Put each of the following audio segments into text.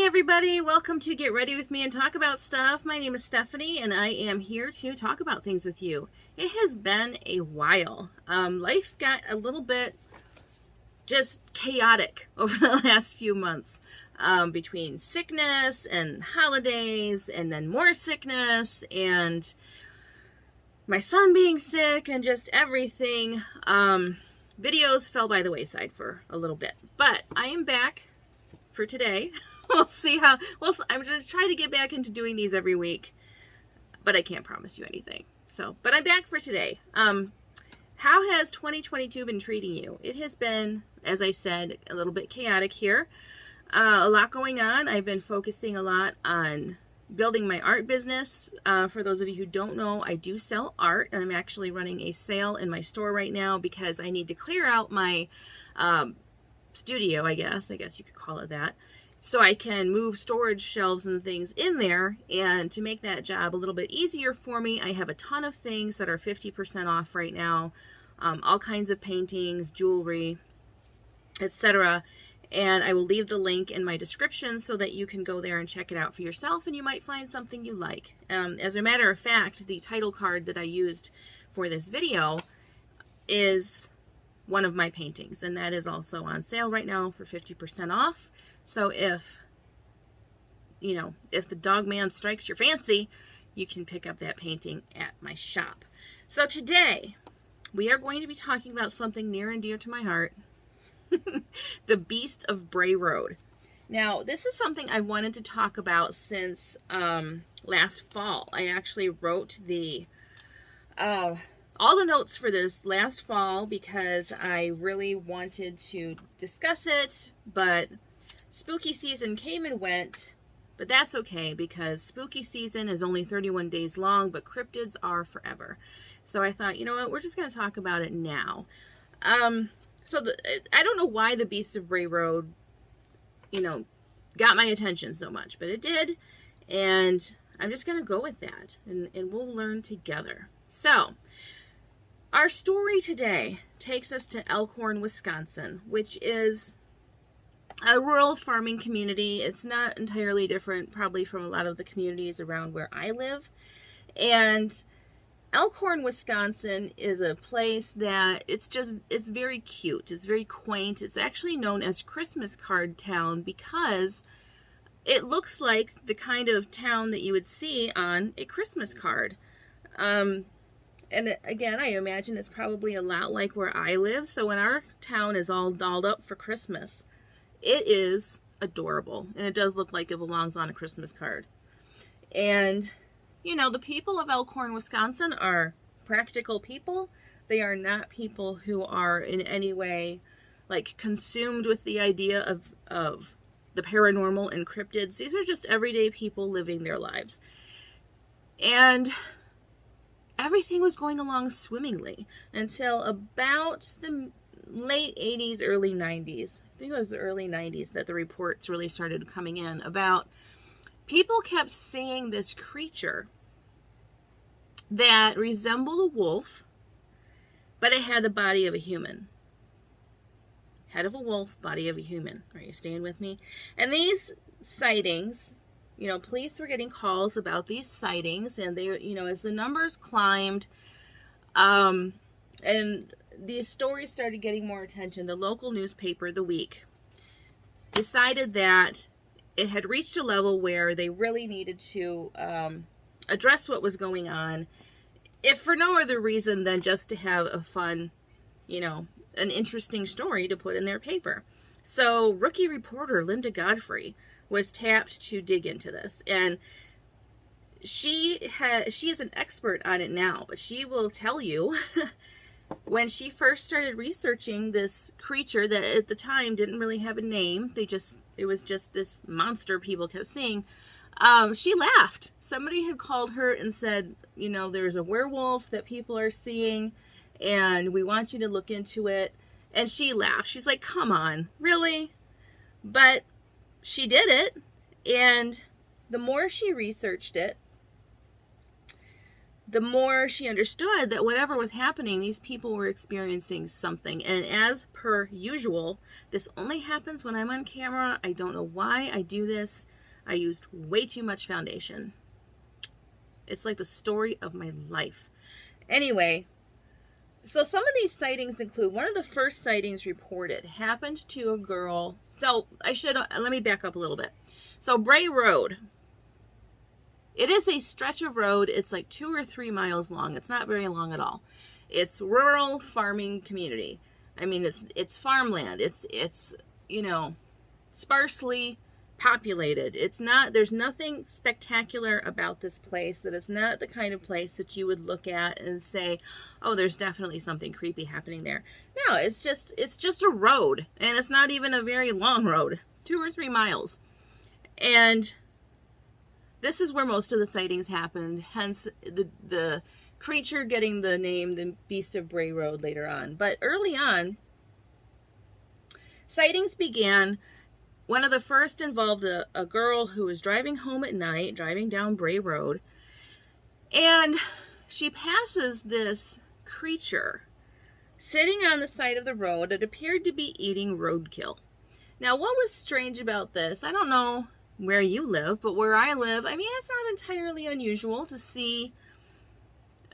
everybody, welcome to Get Ready With Me and Talk About Stuff. My name is Stephanie and I am here to talk about things with you. It has been a while. Life got a little bit just chaotic over the last few months, between sickness and holidays and then more sickness and my son being sick and just everything. Videos fell by the wayside for a little bit, but I am back for today. We'll see how, I'm going to try to get back into doing these every week, but I can't promise you anything. But I'm back for today. How has 2022 been treating you? It has been, as I said, a little bit chaotic here. A lot going on. I've been focusing a lot on building my art business. For those of you who don't know, I do sell art, and I'm actually running a sale in my store right now because I need to clear out my studio, I guess you could call it that, so I can move storage shelves and things in there. And to make that job a little bit easier for me, I have a ton of things that are 50% off right now, all kinds of paintings, jewelry, etc. And I will leave the link in my description so that you can go there and check it out for yourself, and you might find something you like. As a matter of fact, the title card that I used for this video is one of my paintings, and that is also on sale right now for 50% off. So if the dog man strikes your fancy, you can pick up that painting at my shop. So today we are going to be talking about something near and dear to my heart. The Beast of Bray Road. Now, this is something I wanted to talk about since last fall. I actually wrote all the notes for this last fall because I really wanted to discuss it, but spooky season came and went. But that's okay, because spooky season is only 31 days long, but cryptids are forever. So I thought, you know what, we're just going to talk about it now. I don't know why the Beast of Bray Road, got my attention so much, but it did, and I'm just going to go with that, and we'll learn together. So, our story today takes us to Elkhorn, Wisconsin, which is a rural farming community. It's not entirely different probably from a lot of the communities around where I live. And Elkhorn, Wisconsin is a place that it's very cute. It's very quaint. It's actually known as Christmas Card Town because it looks like the kind of town that you would see on a Christmas card. And again, I imagine it's probably a lot like where I live. So when our town is all dolled up for Christmas, it is adorable. And it does look like it belongs on a Christmas card. And, the people of Elkhorn, Wisconsin are practical people. They are not people who are in any way, consumed with the idea of the paranormal and cryptids. These are just everyday people living their lives. And everything was going along swimmingly until about the late 80s, early 90s. I think it was the early 90s that the reports really started coming in about people kept seeing this creature that resembled a wolf, but it had the body of a human. Head of a wolf, body of a human. Are you staying with me? And these sightings, police were getting calls about these sightings, and they, as the numbers climbed, and these stories started getting more attention, the local newspaper, The Week, decided that it had reached a level where they really needed to address what was going on, if for no other reason than just to have a fun, an interesting story to put in their paper. So rookie reporter Linda Godfrey was tapped to dig into this, and she is an expert on it now, but she will tell you when she first started researching this creature that at the time didn't really have a name, it was just this monster people kept seeing, she laughed. Somebody had called her and said, there's a werewolf that people are seeing and we want you to look into it. And she laughed. She's like, come on, really? But she did it, and the more she researched it, the more she understood that whatever was happening, these people were experiencing something. And as per usual, this only happens when I'm on camera. I don't know why I do this. I used way too much foundation. It's like the story of my life. Anyway, so some of these sightings include, one of the first sightings reported happened to a girl. So let me back up a little bit. So Bray Road, it is a stretch of road. It's like 2 or 3 miles long. It's not very long at all. It's rural farming community. I mean, it's farmland. It's you know, sparsely populated. There's nothing spectacular about this place. That is not the kind of place that you would look at and say, oh, there's definitely something creepy happening there. No, it's just a road, and it's not even a very long road, 2 or 3 miles. And this is where most of the sightings happened, hence the creature getting the name the Beast of Bray Road later on. But early on, sightings began. One of the first involved a girl who was driving home at night, driving down Bray Road, and she passes this creature sitting on the side of the road. It appeared to be eating roadkill. Now, what was strange about this, I don't know where you live, but where I live, I mean, it's not entirely unusual to see,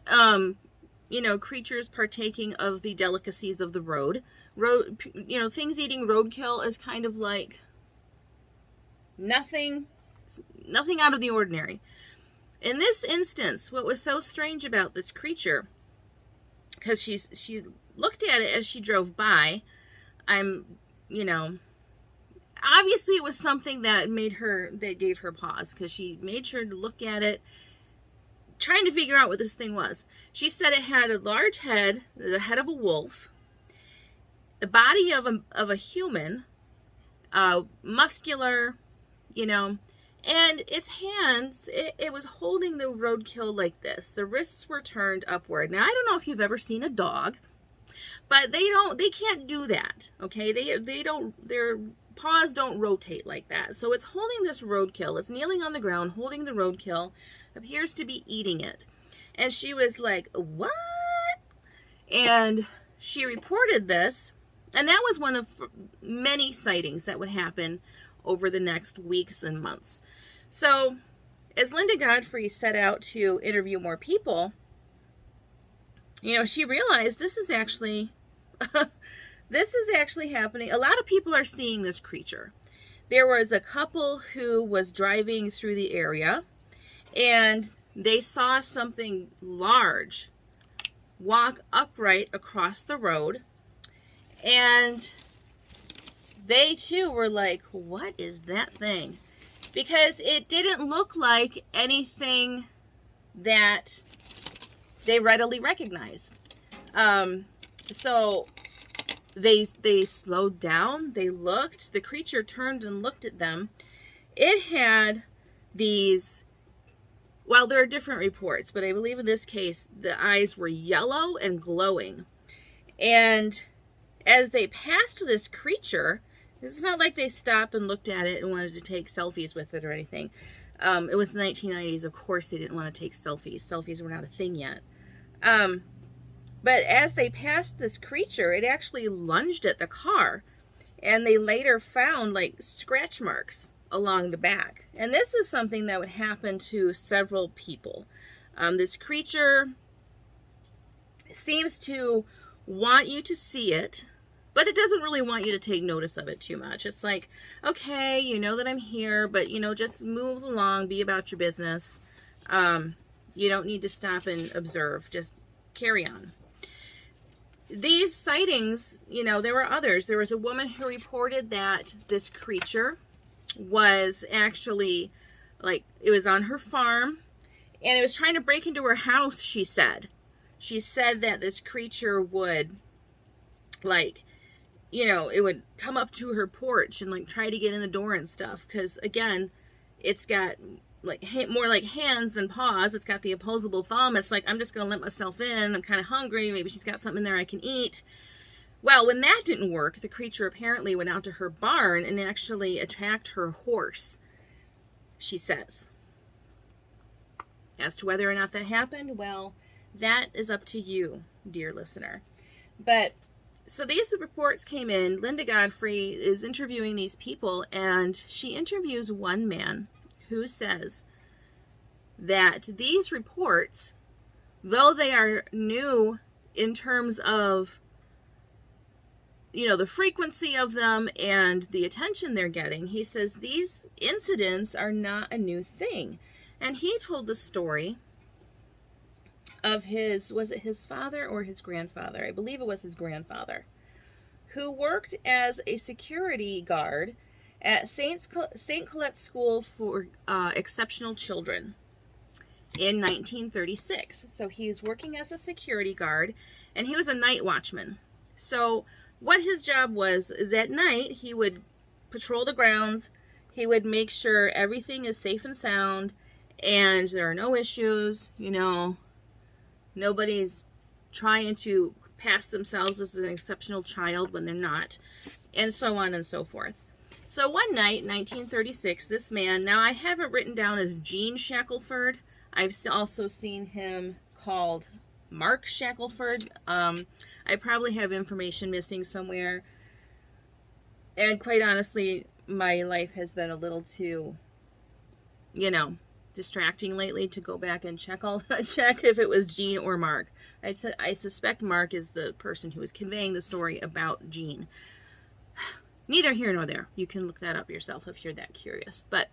you know, creatures partaking of the delicacies of the road. You know, things eating roadkill is kind of like nothing out of the ordinary. In this instance, what was so strange about this creature, because she looked at it as she drove by, you know, obviously it was something that gave her pause, because she made sure to look at it, trying to figure out what this thing was. She said it had a large head, the head of a wolf, the body of a human, muscular, you know, and its hands, it was holding the roadkill like this. The wrists were turned upward. Now, I don't know if you've ever seen a dog, but they can't do that, okay? Their paws don't rotate like that. So it's holding this roadkill. It's kneeling on the ground, holding the roadkill, appears to be eating it. And she was like, what? And she reported this, and that was one of many sightings that would happen over the next weeks and months. So as Linda Godfrey set out to interview more people, you know, she realized this is actually happening. A lot of people are seeing this creature. There was a couple who was driving through the area, and they saw something large walk upright across the road, and they too were like, what is that thing? Because it didn't look like anything that they readily recognized. So they slowed down, they looked, the creature turned and looked at them. It had these, well, there are different reports, but I believe in this case, the eyes were yellow and glowing. And as they passed this creature, it's not like they stopped and looked at it and wanted to take selfies with it or anything. It was the 1990s. Of course, they didn't want to take selfies. Selfies were not a thing yet. But as they passed this creature, it actually lunged at the car. And they later found like scratch marks along the back. And this is something that would happen to several people. This creature seems to want you to see it, but it doesn't really want you to take notice of it too much. It's like, okay, you know that I'm here, but, you know, just move along, be about your business. You don't need to stop and observe. Just carry on. These sightings, you know, there were others. There was a woman who reported that this creature was actually, like, it was on her farm, and it was trying to break into her house, she said. She said that this creature would, like, you know, it would come up to her porch and like try to get in the door and stuff. Because again, it's got like more like hands than paws. It's got the opposable thumb. It's like, I'm just going to let myself in. I'm kind of hungry. Maybe she's got something in there I can eat. Well, when that didn't work, the creature apparently went out to her barn and actually attacked her horse, she says. As to whether or not that happened, well, that is up to you, dear listener. But so these reports came in. Linda Godfrey is interviewing these people, and she interviews one man, who says that these reports, though they are new in terms of, you know, the frequency of them and the attention they're getting, he says these incidents are not a new thing. And he told the story of his, was it his father or his grandfather? I believe it was his grandfather, who worked as a security guard at St. Colette's School for Exceptional Children in 1936. So he was working as a security guard, and he was a night watchman. So what his job was is at night he would patrol the grounds, he would make sure everything is safe and sound, and there are no issues, you know, nobody's trying to pass themselves as an exceptional child when they're not, and so on and so forth. So one night, 1936, this man, now I have it written down as Gene Shackelford. I've also seen him called Mark Shackelford. I probably have information missing somewhere. And quite honestly, my life has been a little too, you know, distracting lately to go back and check if it was Gene or Mark. I suspect Mark is the person who is conveying the story about Gene. Neither here nor there. You can look that up yourself if you're that curious. But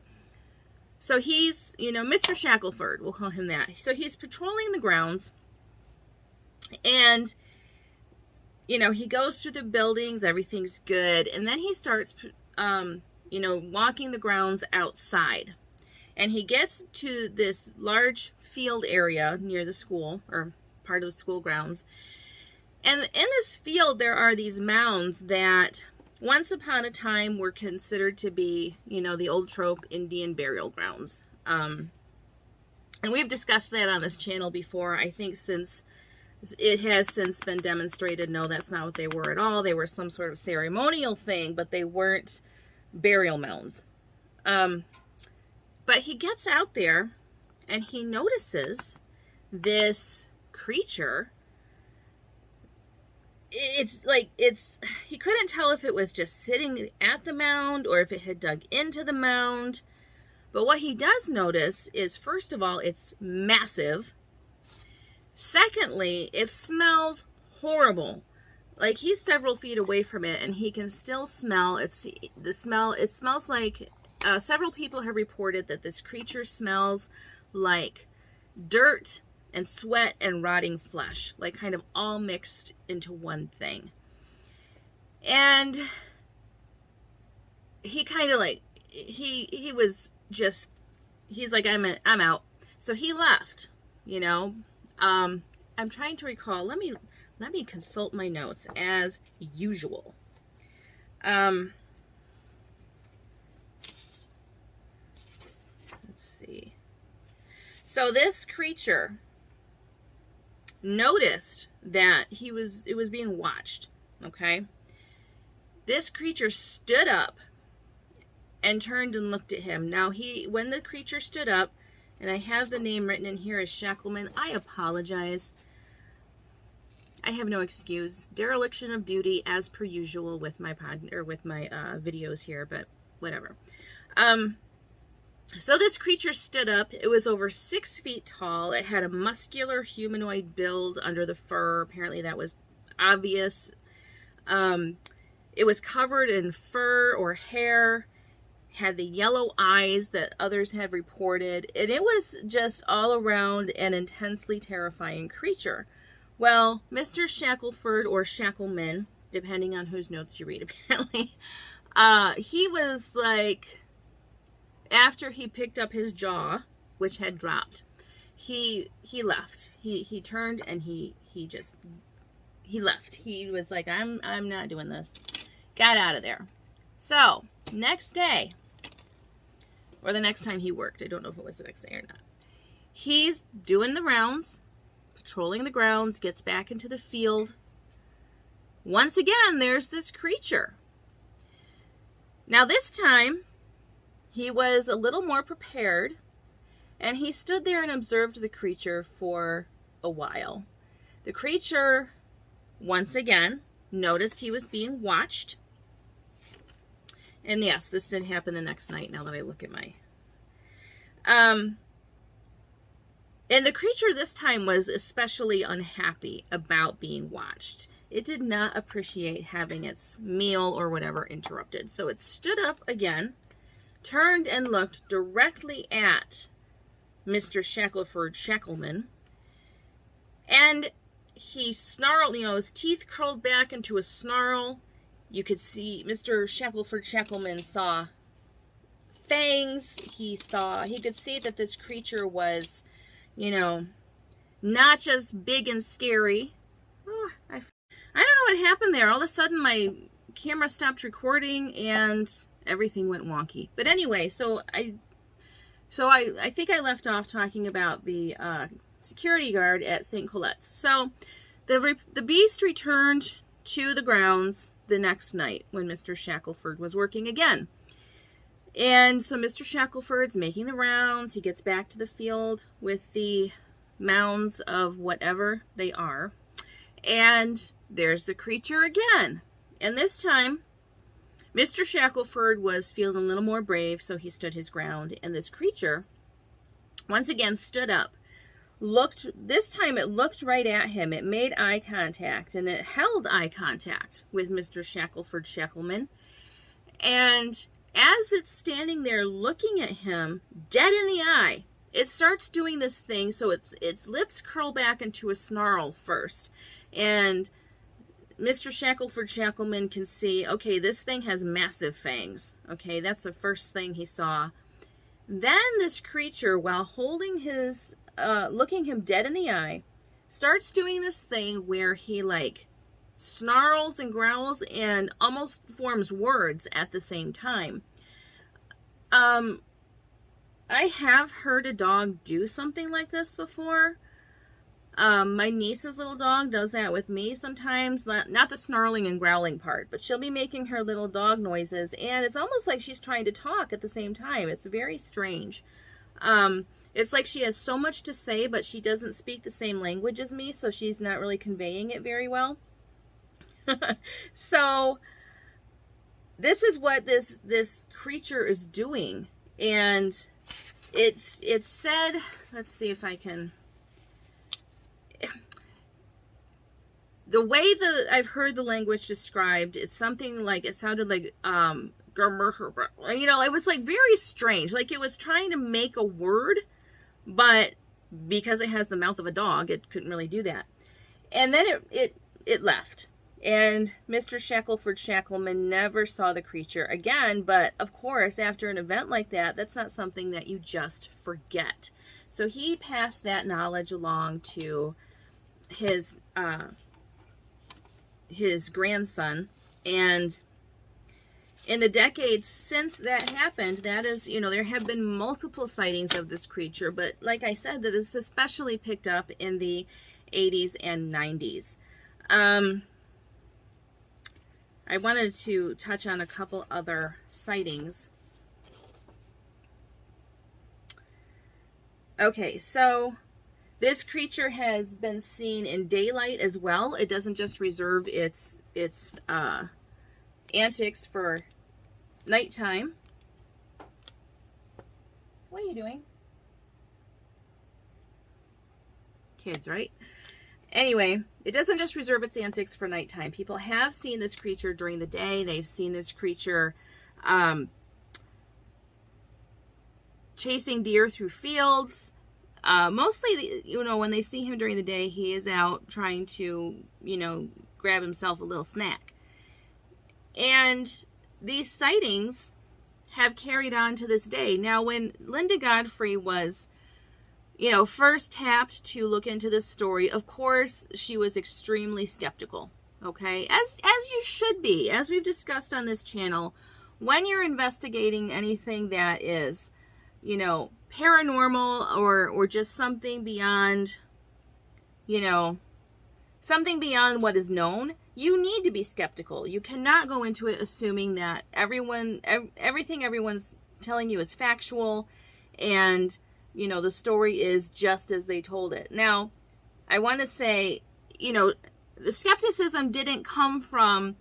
so he's, you know, Mr. Shackelford, we'll call him that. So he's patrolling the grounds, and, you know, he goes through the buildings, everything's good, and then he starts, you know, walking the grounds outside. And he gets to this large field area near the school, or part of the school grounds. And in this field, there are these mounds that once upon a time were considered to be, you know, the old trope Indian burial grounds. And we've discussed that on this channel before. I think since it has since been demonstrated, no, that's not what they were at all. They were some sort of ceremonial thing, but they weren't burial mounds. But he gets out there and he notices this creature. He couldn't tell if it was just sitting at the mound or if it had dug into the mound. But what he does notice is, first of all, it's massive. Secondly, it smells horrible. Like, he's several feet away from it and he can still smell it smells like, several people have reported that this creature smells like dirt and sweat and rotting flesh, like kind of all mixed into one thing. And he kind of like, he was just, he's like, I'm out. So he left, you know. I'm trying to recall, let me consult my notes as usual. Let's see. So this creature noticed that it was being watched, okay? This creature stood up and turned and looked at him. Now, when the creature stood up, and I have the name written in here as Shackleman, I apologize. I have no excuse. Dereliction of duty, as per usual with my videos here, but whatever. So this creature stood up. It was over 6 feet tall. It had a muscular humanoid build under the fur. Apparently that was obvious. It was covered in fur or hair, had the yellow eyes that others had reported, and it was just all around an intensely terrifying creature. Well, Mr. Shackelford, or Shackleman, depending on whose notes you read, apparently, he was like, after he picked up his jaw, which had dropped, he left. He turned and he left. He was like, I'm not doing this. Got out of there. So, next day, or the next time he worked, I don't know if it was the next day or not, he's doing the rounds, patrolling the grounds, gets back into the field. Once again, there's this creature. Now this time, he was a little more prepared, and he stood there and observed the creature for a while. The creature, once again, noticed he was being watched. And yes, this did happen the next night, now that I look at my... And the creature this time was especially unhappy about being watched. It did not appreciate having its meal or whatever interrupted. So it stood up again, turned and looked directly at Mr. Shackelford Shackleman, and he snarled, his teeth curled back into a snarl. You could see Mr. Shackelford Shackleman saw fangs. He could see that this creature was, not just big and scary. Oh, I don't know what happened there. All of a sudden my camera stopped recording and everything went wonky. But anyway, so I think I left off talking about the security guard at St. Colette's. So the beast returned to the grounds the next night when Mr. Shackelford was working again. And so Mr. Shackelford's making the rounds. He gets back to the field with the mounds of whatever they are. And there's the creature again. And this time, Mr. Shackelford was feeling a little more brave, so he stood his ground. And this creature, once again, stood up. This time it looked right at him. It made eye contact, and it held eye contact with Mr. Shackelford Shackleman. And as it's standing there looking at him, dead in the eye, it starts doing this thing. So its lips curl back into a snarl first. And Mr. Shackelford Shackleman can see, okay, this thing has massive fangs. Okay, that's the first thing he saw. Then this creature, while holding his, looking him dead in the eye, starts doing this thing where he snarls and growls and almost forms words at the same time. I have heard a dog do something like this before. My niece's little dog does that with me sometimes. Not the snarling and growling part, but she'll be making her little dog noises, and it's almost like she's trying to talk at the same time. It's very strange. It's like she has so much to say, but she doesn't speak the same language as me, so she's not really conveying it very well. So this is what this creature is doing, and it's said, let's see if I can, the way that I've heard the language described, it's something like, it sounded like, it was very strange. Like it was trying to make a word, but because it has the mouth of a dog, it couldn't really do that. And then it left. And Mr. Shackelford Shackleman never saw the creature again. But of course, after an event like that, that's not something that you just forget. So he passed that knowledge along to his grandson. And in the decades since that happened, that is, there have been multiple sightings of this creature. But like I said, that is especially picked up in the 80s and 90s. I wanted to touch on a couple other sightings. Okay, so this creature has been seen in daylight as well. It doesn't just reserve its antics for nighttime. What are you doing? Kids, right? Anyway, it doesn't just reserve its antics for nighttime. People have seen this creature during the day. They've seen this creature chasing deer through fields. Mostly, when they see him during the day, he is out trying to, grab himself a little snack. And these sightings have carried on to this day. Now, when Linda Godfrey was, first tapped to look into this story, of course, she was extremely skeptical, okay? As you should be. As we've discussed on this channel, when you're investigating anything that is, paranormal or just something beyond, something beyond what is known, you need to be skeptical. You cannot go into it assuming that everything everyone's telling you is factual and the story is just as they told it. Now, I want to say, the skepticism didn't come from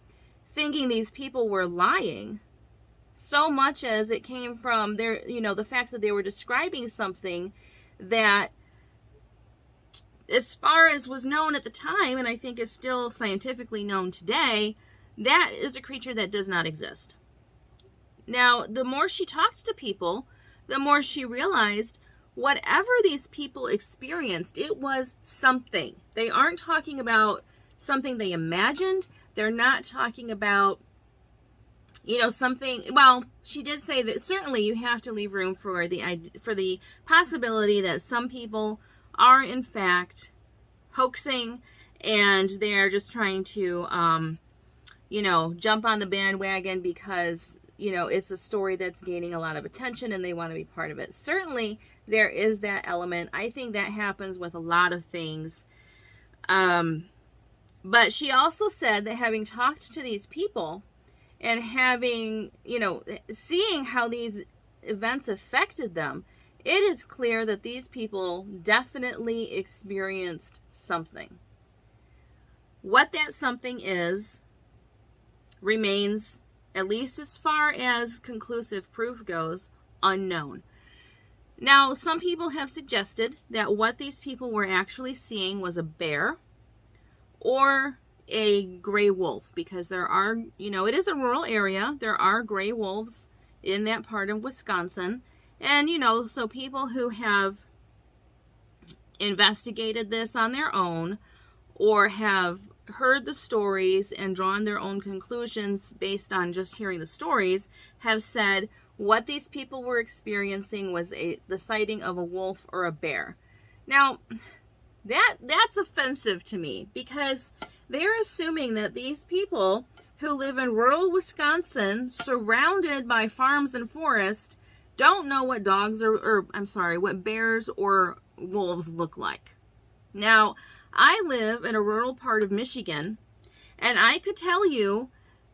thinking these people were lying. so much as it came from their, the fact that they were describing something that, as far as was known at the time, and I think is still scientifically known today, that is a creature that does not exist. Now, the more she talked to people, the more she realized whatever these people experienced, it was something. They aren't talking about something they imagined. They're not talking about, something. Well, she did say that certainly you have to leave room for the possibility that some people are in fact hoaxing, and they're just trying to, jump on the bandwagon because, it's a story that's gaining a lot of attention and they want to be part of it. Certainly there is that element. I think that happens with a lot of things. But she also said that having talked to these people and having, seeing how these events affected them, it is clear that these people definitely experienced something. What that something is remains, at least as far as conclusive proof goes, unknown. Now, some people have suggested that what these people were actually seeing was a bear or a gray wolf, because there are, it is a rural area. There are gray wolves in that part of Wisconsin. And, so people who have investigated this on their own or have heard the stories and drawn their own conclusions based on just hearing the stories have said what these people were experiencing was the sighting of a wolf or a bear. Now, that's offensive to me, because they're assuming that these people who live in rural Wisconsin, surrounded by farms and forest, don't know what what bears or wolves look like. Now, I live in a rural part of Michigan, and I could tell you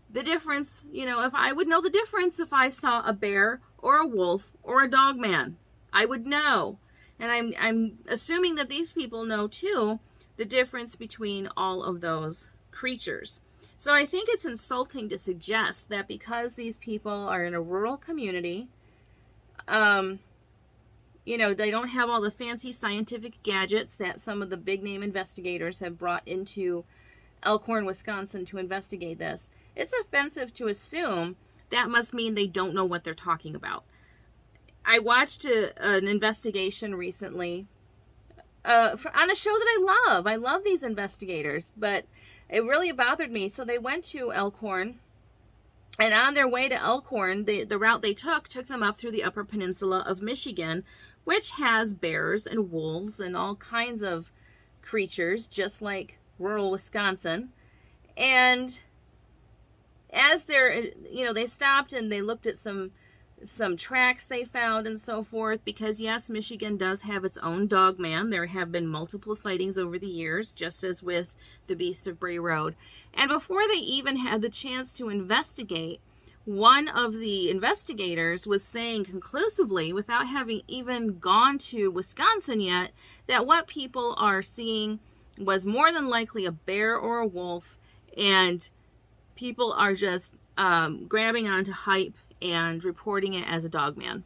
the difference, if I would know the difference if I saw a bear or a wolf or a dog man. I would know. And I'm assuming that these people know too the difference between all of those creatures. So I think it's insulting to suggest that because these people are in a rural community, they don't have all the fancy scientific gadgets that some of the big name investigators have brought into Elkhorn, Wisconsin to investigate this. It's offensive to assume that must mean they don't know what they're talking about. I watched an investigation recently on a show that I love. I love these investigators, but it really bothered me. So they went to Elkhorn, and on their way to Elkhorn, the route they took them up through the Upper Peninsula of Michigan, which has bears and wolves and all kinds of creatures, just like rural Wisconsin. And as they stopped and they looked at some tracks they found and so forth, because yes, Michigan does have its own dog man. There have been multiple sightings over the years, just as with the Beast of Bray Road. And before they even had the chance to investigate, one of the investigators was saying conclusively, without having even gone to Wisconsin yet, that what people are seeing was more than likely a bear or a wolf, and people are just grabbing onto hype and reporting it as a dog man.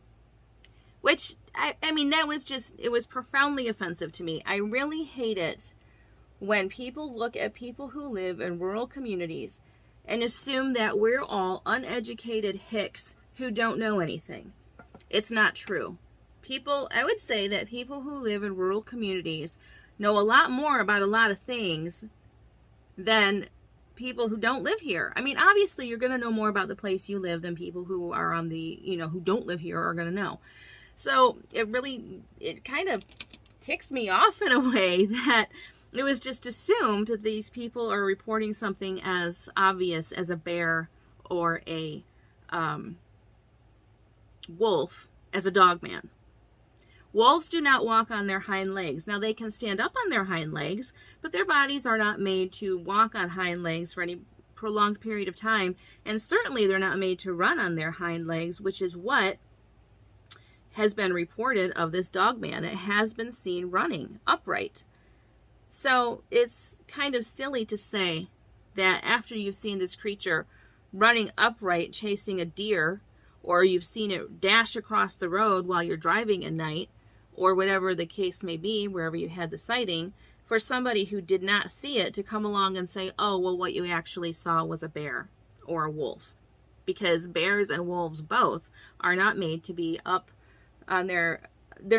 Which, I mean, it was profoundly offensive to me. I really hate it when people look at people who live in rural communities and assume that we're all uneducated hicks who don't know anything. It's not true. I would say that people who live in rural communities know a lot more about a lot of things than people who don't live here. I mean, obviously you're going to know more about the place you live than people who are on the, who don't live here are going to know. So it kind of ticks me off in a way that it was just assumed that these people are reporting something as obvious as a bear or a wolf as a dog man. Wolves do not walk on their hind legs. Now, they can stand up on their hind legs, but their bodies are not made to walk on hind legs for any prolonged period of time. And certainly they're not made to run on their hind legs, which is what has been reported of this dog man. It has been seen running upright. So it's kind of silly to say that after you've seen this creature running upright, chasing a deer, or you've seen it dash across the road while you're driving at night, or whatever the case may be, wherever you had the sighting, for somebody who did not see it to come along and say, oh, well, what you actually saw was a bear or a wolf. Because bears and wolves both are not made to be up on they're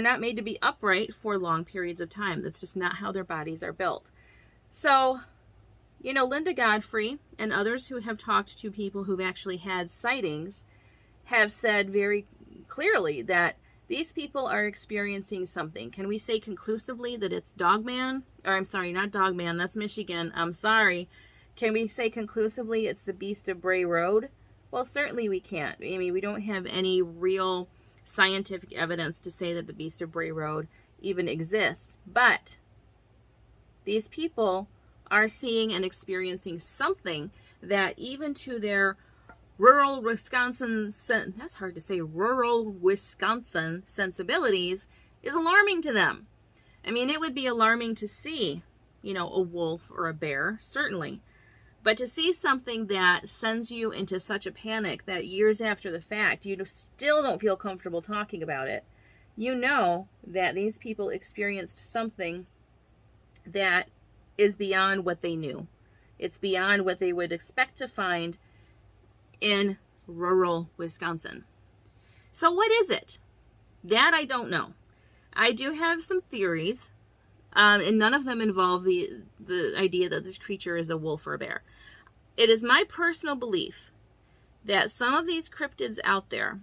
not made to be upright for long periods of time. That's just not how their bodies are built. So, you know, Linda Godfrey and others who have talked to people who've actually had sightings have said very clearly that these people are experiencing something. Can we say conclusively that it's Dogman? Or I'm sorry, not Dogman, that's Michigan. I'm sorry. Can we say conclusively it's the Beast of Bray Road? Well, certainly we can't. I mean, we don't have any real scientific evidence to say that the Beast of Bray Road even exists. But these people are seeing and experiencing something that even to their rural Wisconsin sensibilities is alarming to them. I mean, it would be alarming to see, you know, a wolf or a bear, certainly. But to see something that sends you into such a panic that years after the fact, you still don't feel comfortable talking about it, you know that these people experienced something that is beyond what they knew. It's beyond what they would expect to find in rural Wisconsin. So what is it? That I don't know. I do have some theories, and none of them involve the idea that this creature is a wolf or a bear. It is my personal belief that some of these cryptids out there,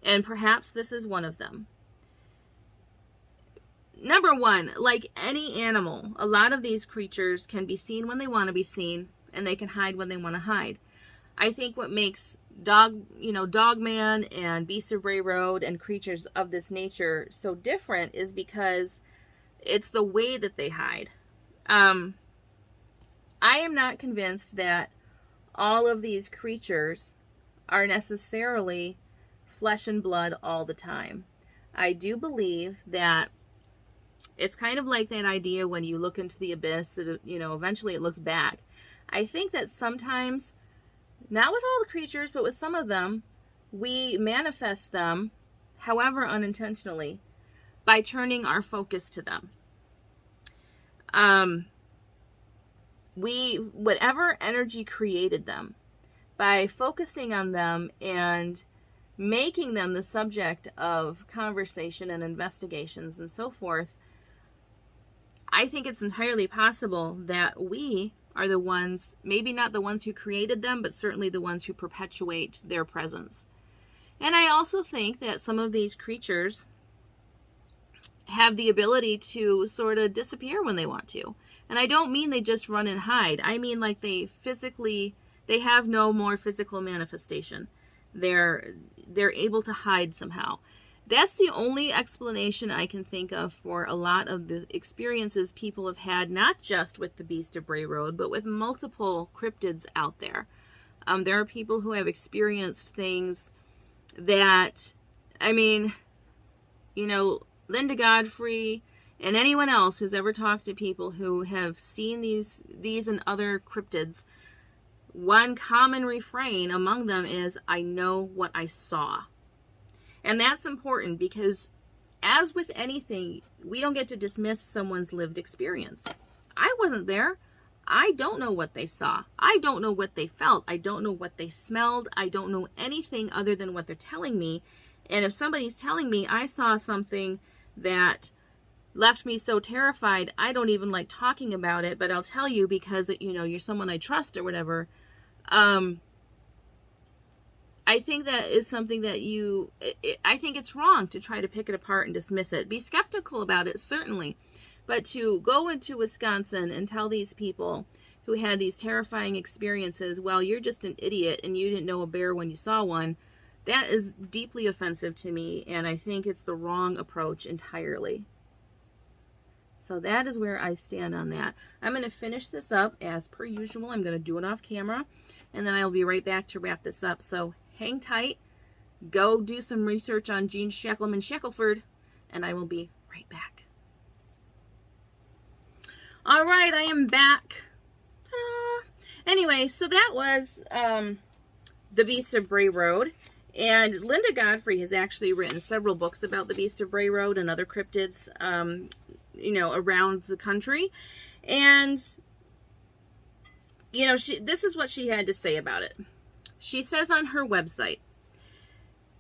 and perhaps this is one of them. Number one, like any animal, a lot of these creatures can be seen when they want to be seen, and they can hide when they want to hide. I think what makes Dogman and Beast of Bray Road and creatures of this nature so different is because it's the way that they hide. I am not convinced that all of these creatures are necessarily flesh and blood all the time. I do believe that it's kind of like that idea when you look into the abyss that, you know, eventually it looks back. I think that sometimes, not with all the creatures, but with some of them, we manifest them, however unintentionally, by turning our focus to them. Whatever energy created them, by focusing on them and making them the subject of conversation and investigations and so forth, I think it's entirely possible that we are the ones, maybe not the ones who created them, but certainly the ones who perpetuate their presence. And I also think that some of these creatures have the ability to sort of disappear when they want to. And I don't mean they just run and hide. I mean like they have no more physical manifestation. They're able to hide somehow. That's the only explanation I can think of for a lot of the experiences people have had, not just with the Beast of Bray Road, but with multiple cryptids out there. There are people who have experienced things that, I mean, you know, Linda Godfrey and anyone else who's ever talked to people who have seen these and other cryptids, one common refrain among them is, I know what I saw. And that's important because, as with anything, we don't get to dismiss someone's lived experience. I wasn't there. I don't know what they saw. I don't know what they felt. I don't know what they smelled. I don't know anything other than what they're telling me. And if somebody's telling me I saw something that left me so terrified, I don't even like talking about it, but I'll tell you because, you know, you're someone I trust or whatever. I think that is something that I think it's wrong to try to pick it apart and dismiss it. Be skeptical about it, certainly. But to go into Wisconsin and tell these people who had these terrifying experiences, well, you're just an idiot and you didn't know a bear when you saw one, that is deeply offensive to me, and I think it's the wrong approach entirely. So that is where I stand on that. I'm going to finish this up as per usual. I'm going to do it off camera, and then I'll be right back to wrap this up. So hang tight, go do some research on Gene Shackelman Shackelford, and I will be right back. All right, I am back. Ta-da! Anyway, so that was the Beast of Bray Road, And Linda Godfrey has actually written several books about the Beast of Bray Road and other cryptids, around the country. And, this is what she had to say about it. She says on her website,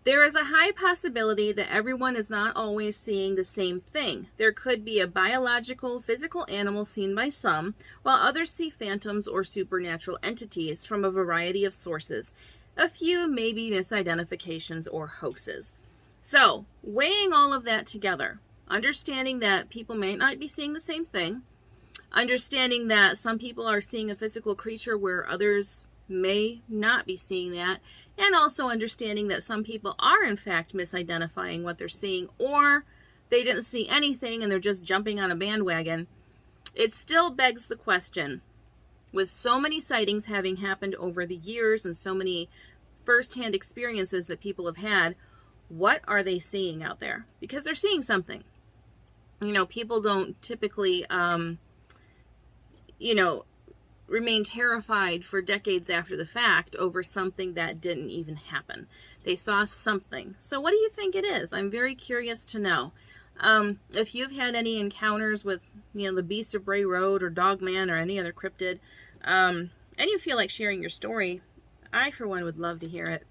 "There is a high possibility that everyone is not always seeing the same thing. There could be a biological, physical animal seen by some, while others see phantoms or supernatural entities from a variety of sources. A few may be misidentifications or hoaxes." So, weighing all of that together, understanding that people may not be seeing the same thing, understanding that some people are seeing a physical creature where others may not be seeing that, and also understanding that some people are in fact misidentifying what they're seeing, or they didn't see anything and they're just jumping on a bandwagon, it still begs the question, with so many sightings having happened over the years and so many first-hand experiences that people have had, what are they seeing out there? Because they're seeing something. People don't typically, remain terrified for decades after the fact over something that didn't even happen. They saw something. So what do you think it is? I'm very curious to know. If you've had any encounters with, the Beast of Bray Road or Dogman or any other cryptid, and you feel like sharing your story, I, for one, would love to hear it.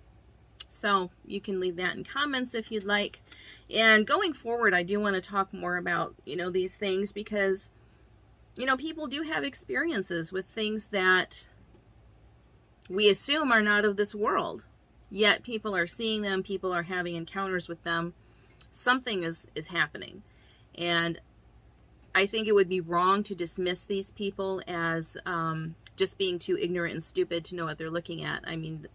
So you can leave that in comments if you'd like. And going forward, I do want to talk more about, these things because, people do have experiences with things that we assume are not of this world. Yet people are seeing them, people are having encounters with them. Something is happening. And I think it would be wrong to dismiss these people as just being too ignorant and stupid to know what they're looking at. I mean,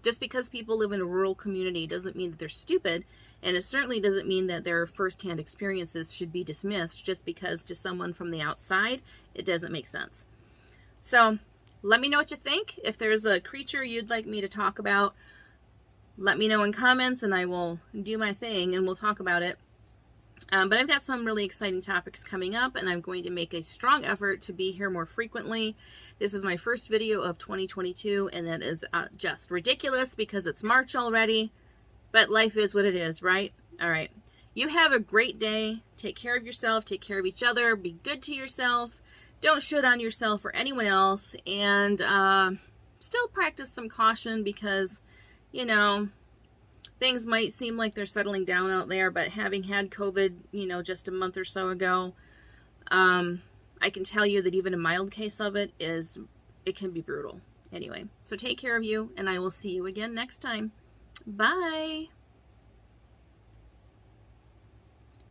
just because people live in a rural community doesn't mean that they're stupid, and it certainly doesn't mean that their first-hand experiences should be dismissed just because to someone from the outside, it doesn't make sense. So, let me know what you think. If there's a creature you'd like me to talk about, let me know in comments and I will do my thing and we'll talk about it. But I've got some really exciting topics coming up, and I'm going to make a strong effort to be here more frequently. This is my first video of 2022, and that is just ridiculous because it's March already, but life is what it is, right? All right. You have a great day. Take care of yourself. Take care of each other. Be good to yourself. Don't shit on yourself or anyone else, and still practice some caution because, things might seem like they're settling down out there, but having had COVID, just a month or so ago, I can tell you that even a mild case of it can be brutal. Anyway, so take care of you, and I will see you again next time. Bye!